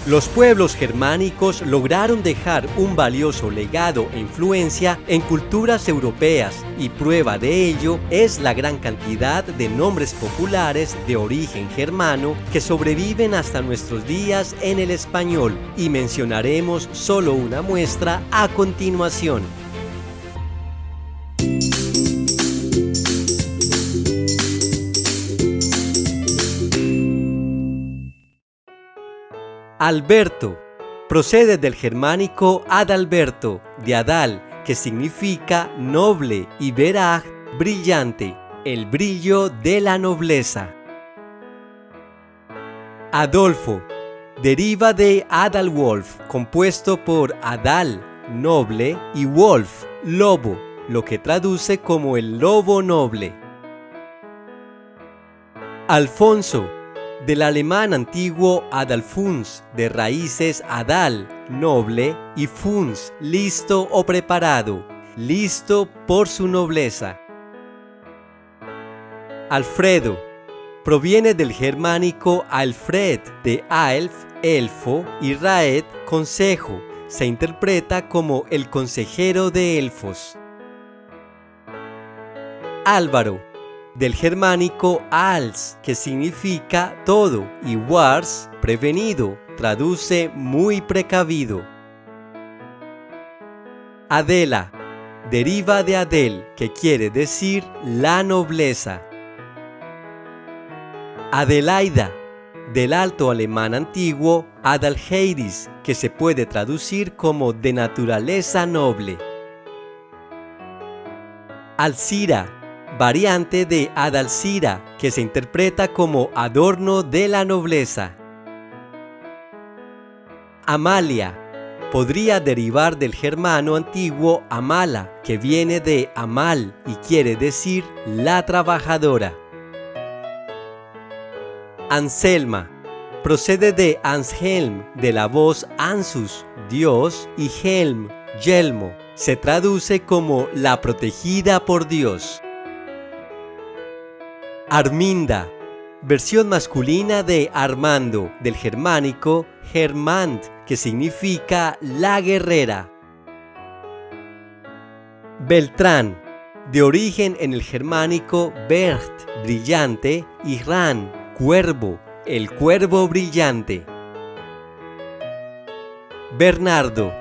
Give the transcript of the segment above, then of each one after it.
Los pueblos germánicos lograron dejar un valioso legado e influencia en culturas europeas, y prueba de ello es la gran cantidad de nombres populares de origen germano que sobreviven hasta nuestros días en el español, y mencionaremos solo una muestra a continuación. Alberto procede del germánico Adalberto, de Adal, que significa noble, y veraj, brillante, el brillo de la nobleza. Adolfo deriva de Adalwolf, compuesto por Adal, noble, y Wolf, lobo, lo que traduce como el lobo noble. Alfonso, del alemán antiguo Adalfuns, de raíces Adal, noble, y Funs, listo o preparado, listo por su nobleza. Alfredo proviene del germánico Alfred, de Aelf, elfo, y Raed, consejo. Se interpreta como el consejero de elfos. Álvaro, del germánico als, que significa todo, y wars, prevenido, traduce muy precavido. Adela deriva de Adel, que quiere decir la nobleza. Adelaida, del alto alemán antiguo Adalheiris, que se puede traducir como de naturaleza noble. Alcira, variante de Adalcira, que se interpreta como adorno de la nobleza. Amalia podría derivar del germano antiguo Amala, que viene de Amal y quiere decir la trabajadora. Anselma procede de Anshelm, de la voz Ansus, Dios, y Helm, yelmo. Se traduce como la protegida por Dios. Arminda, versión masculina de Armando, del germánico Hermand, que significa la guerrera. Beltrán, de origen en el germánico Bercht, brillante, y Ran, cuervo, el cuervo brillante. Bernardo,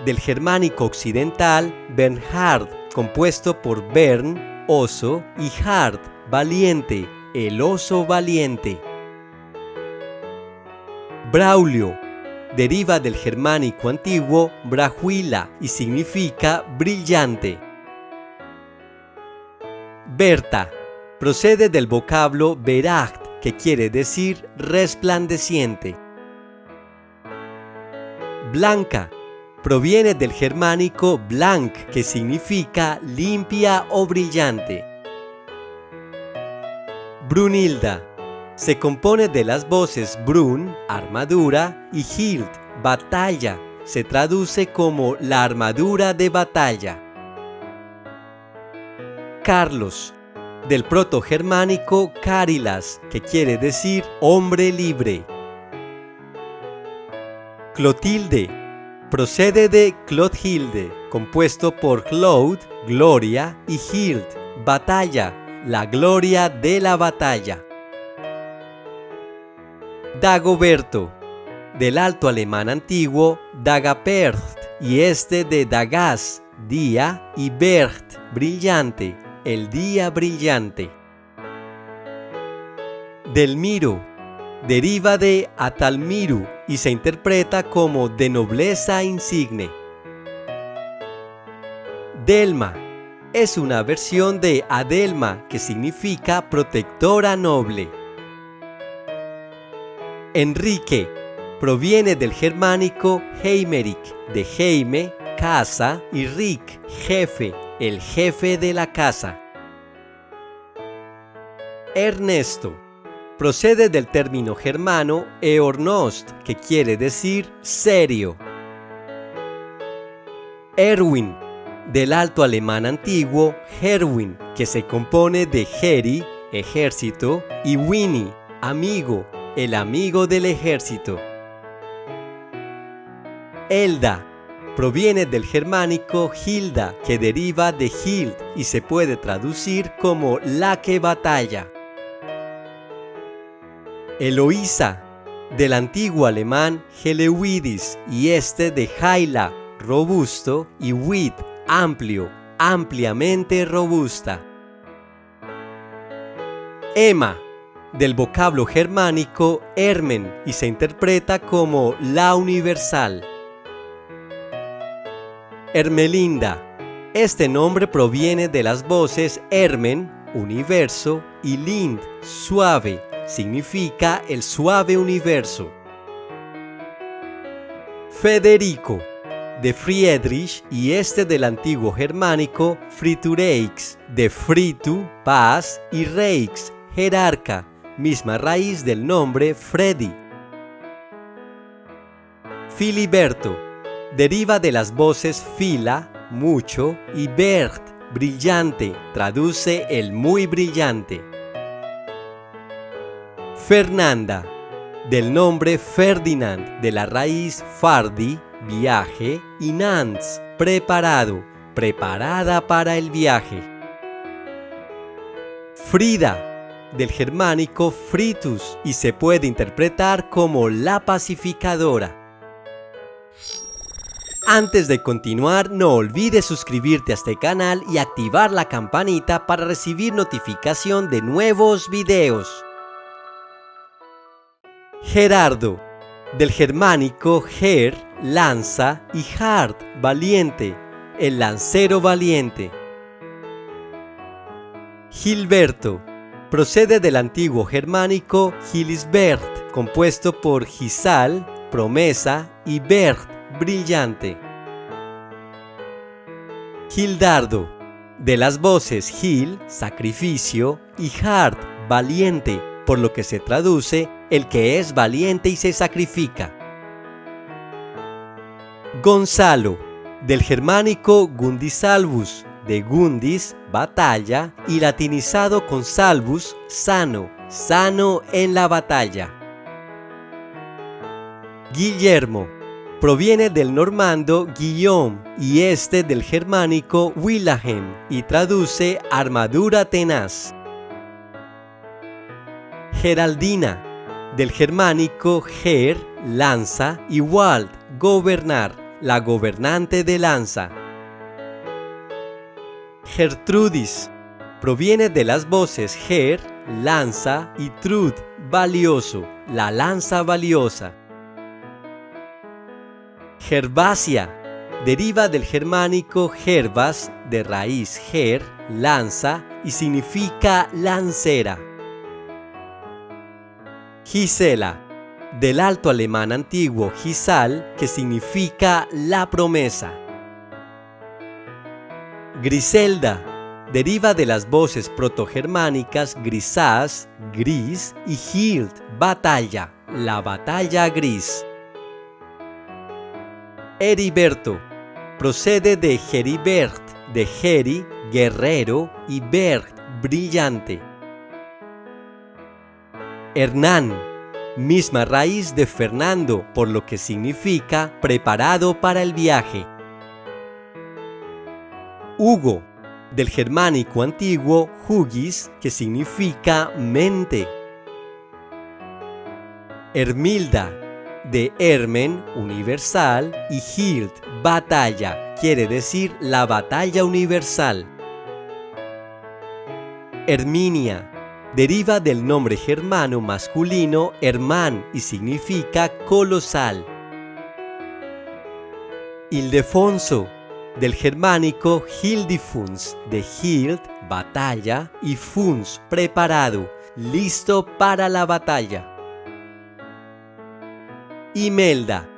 del germánico occidental Bernhard, compuesto por Bern, oso, y Hard, valiente, el oso valiente. Braulio deriva del germánico antiguo Brahuila y significa brillante. Berta procede del vocablo beracht, que quiere decir resplandeciente. Blanca proviene del germánico blanc, que significa limpia o brillante. Brunilda se compone de las voces brun, armadura, y hild, batalla. Se traduce como la armadura de batalla. Carlos, del protogermánico Carilas, que quiere decir hombre libre. Clotilde procede de Clothilde, compuesto por Cloud, gloria, y Hild, batalla, la gloria de la batalla. Dagoberto, del alto alemán antiguo Dagapert, y de Dagas, día, y Bert, brillante, el día brillante. Delmiro deriva de Atalmiru y se interpreta como de nobleza insigne. Delma es una versión de Adelma, que significa protectora noble. Enrique proviene del germánico Heimeric, de Heime, casa, y Rick, jefe, el jefe de la casa. Ernesto procede del término germano Eornost, que quiere decir serio. Erwin, del alto alemán antiguo Herwin, que se compone de Heri, ejército, y Winnie, amigo, el amigo del ejército. Elda proviene del germánico Hilda, que deriva de Hild y se puede traducir como la que batalla. Eloísa, del antiguo alemán Helewidis, y de Haila, robusto, y Wid, amplio, ampliamente robusta. Emma, del vocablo germánico Hermen, y se interpreta como la universal. Hermelinda. Este nombre proviene de las voces Hermen, universo, y Lind, suave, significa el suave universo. Federico, de Friedrich, y del antiguo germánico Fritureix, de fritu, paz, y reix, jerarca, misma raíz del nombre Freddy. Filiberto, deriva de las voces fila, mucho, y bert, brillante, traduce el muy brillante. Fernanda, del nombre Ferdinand, de la raíz fardi, viaje, y nans, preparado, preparada para el viaje. Frida, del germánico fritus, y se puede interpretar como la pacificadora. Antes de continuar, no olvides suscribirte a este canal y activar la campanita para recibir notificación de nuevos videos. Gerardo, del germánico ger, lanza, y hard, valiente, el lancero valiente. Gilberto, procede del antiguo germánico Gilisbert, compuesto por gisal, promesa, y bert, brillante. Gildardo, de las voces gil, sacrificio, y hard, valiente, por lo que se traduce el que es valiente y se sacrifica. Gonzalo, del germánico gundisalvus, de gundis, batalla, y latinizado con salvus, sano, sano en la batalla. Guillermo, proviene del normando Guillaume y del germánico Willahem, y traduce armadura tenaz. Geraldina, del germánico ger, lanza, y wald, gobernar, la gobernante de lanza. Gertrudis, proviene de las voces ger, lanza, y trud, valioso, la lanza valiosa. Gervasia, deriva del germánico gerbas, de raíz ger, lanza, y significa lancera. Gisela, del alto alemán antiguo gisal, que significa la promesa. Griselda, deriva de las voces protogermánicas grisás, gris, y hild, batalla, la batalla gris. Heriberto, procede de Heribert, de Heri, guerrero, y Bert, brillante. Hernán, misma raíz de Fernando, por lo que significa preparado para el viaje. Hugo, del germánico antiguo hugis, que significa mente. Hermilda, de Hermen, universal, y Hild, batalla, quiere decir la batalla universal. Herminia, deriva del nombre germano masculino Hermann y significa colosal. Ildefonso, del germánico Hildifuns, de Hild, batalla, y Funs, preparado, listo para la batalla. Imelda,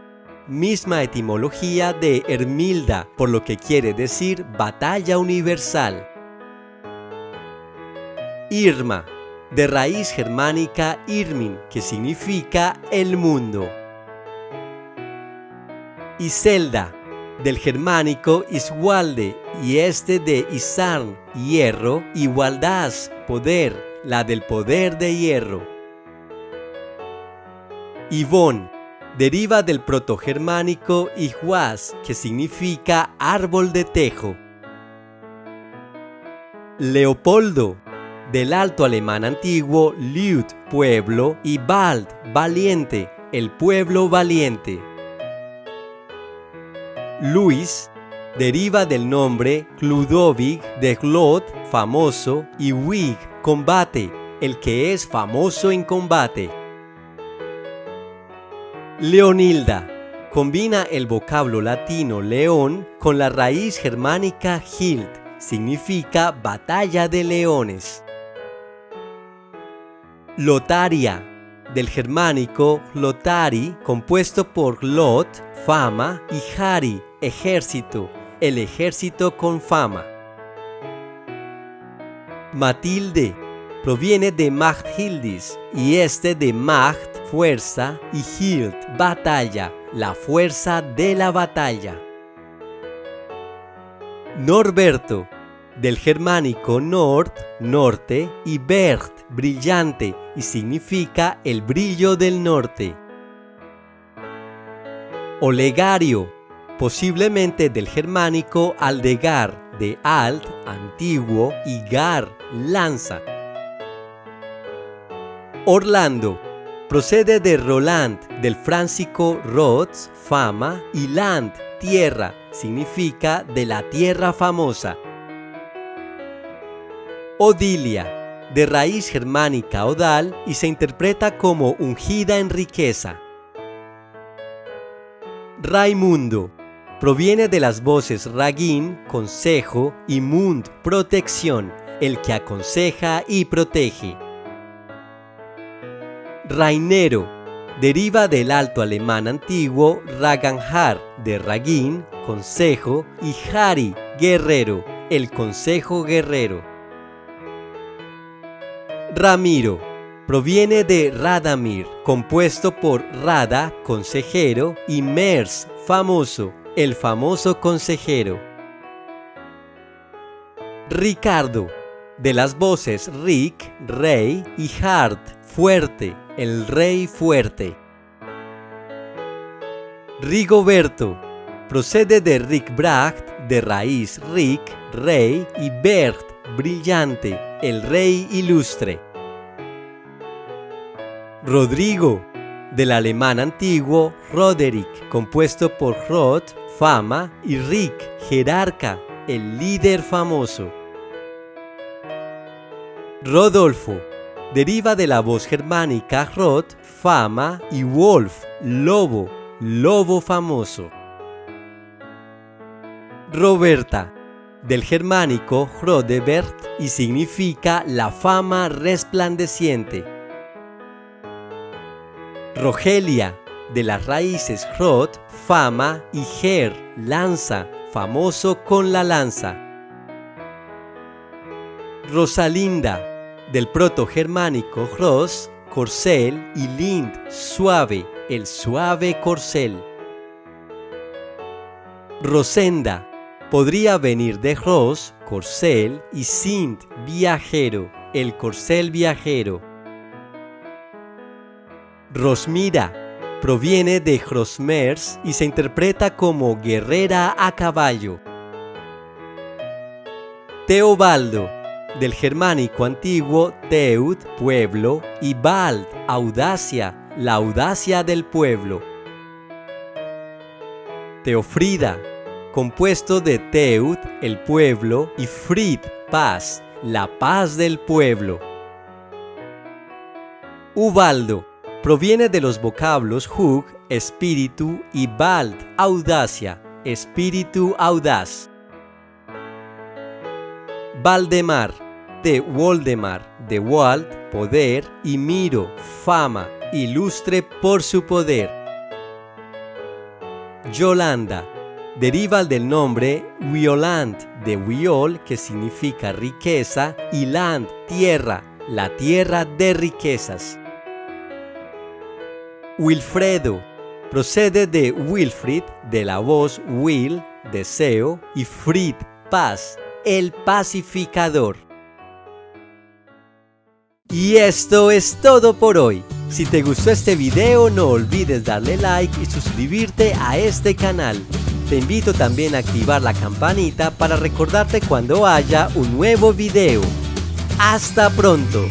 misma etimología de Hermilda, por lo que quiere decir batalla universal. Irma, de raíz germánica Irmin, que significa el mundo. Iselda, del germánico Iswalde, y de Isarn, hierro, y Waldaz, poder, la del poder de hierro. Ivón, deriva del protogermánico ihwas, que significa árbol de tejo. Leopoldo, del alto alemán antiguo Liud, pueblo, y Wald, valiente, el pueblo valiente. Luis, deriva del nombre Ludovic de Glod, famoso, y Wig, combate, el que es famoso en combate. Leonilda, combina el vocablo latino león con la raíz germánica hild, significa batalla de leones. Lotaria, del germánico lotari, compuesto por lot, fama, y hari, ejército, el ejército con fama. Matilde, proviene de Magdhildis, y de Magd, fuerza, y hild, batalla, la fuerza de la batalla. Norberto, del germánico nord, norte, y bert, brillante, y significa el brillo del norte. Olegario, posiblemente del germánico aldegar, de alt, antiguo, y gar, lanza. Orlando, procede de Roland, del fráncico rods, fama, y land, tierra, significa de la tierra famosa. Odilia, de raíz germánica odal, y se interpreta como ungida en riqueza. Raimundo, proviene de las voces ragin, consejo, y mund, protección, el que aconseja y protege. Rainero, deriva del alto alemán antiguo raganhar, de ragin, consejo, y hari, guerrero, el consejo guerrero. Ramiro, proviene de Radamir, compuesto por Rada, consejero, y Mers, famoso, el famoso consejero. Ricardo, de las voces Ric, rey, y Hard, fuerte, el rey fuerte. Rigoberto, procede de Ricbracht, de raíz Ric, rey, y Bert, brillante, el rey ilustre. Rodrigo, del alemán antiguo Roderick, compuesto por Rod, fama, y Rick, jerarca, el líder famoso. Rodolfo, deriva de la voz germánica Rod, fama, y Wolf, lobo, lobo famoso. Roberta, del germánico Hrodebert, y significa la fama resplandeciente. Rogelia, de las raíces Rod, fama, y Ger, lanza, famoso con la lanza. Rosalinda, del protogermánico Ros, corcel, y Lind, suave, el suave corcel. Rosenda, podría venir de Ros, corcel, y Sind, viajero, el corcel viajero. Rosmira, proviene de Hrosmers y se interpreta como guerrera a caballo. Teobaldo, del germánico antiguo Teud, pueblo, y Bald, audacia, la audacia del pueblo. Teofrida, compuesto de Teud, el pueblo, y Frid, paz, la paz del pueblo. Ubaldo, proviene de los vocablos hug, espíritu, y bald, audacia, espíritu audaz. Valdemar, de Woldemar, de Wald, poder, y Miro, fama, ilustre por su poder. Yolanda, deriva del nombre Wioland, de Wiol, que significa riqueza, y land, tierra, la tierra de riquezas. Wilfredo, procede de Wilfrid, de la voz Will, deseo, y Frid, paz, el pacificador. Y esto es todo por hoy. Si te gustó este video, no olvides darle like y suscribirte a este canal. Te invito también a activar la campanita para recordarte cuando haya un nuevo video. ¡Hasta pronto!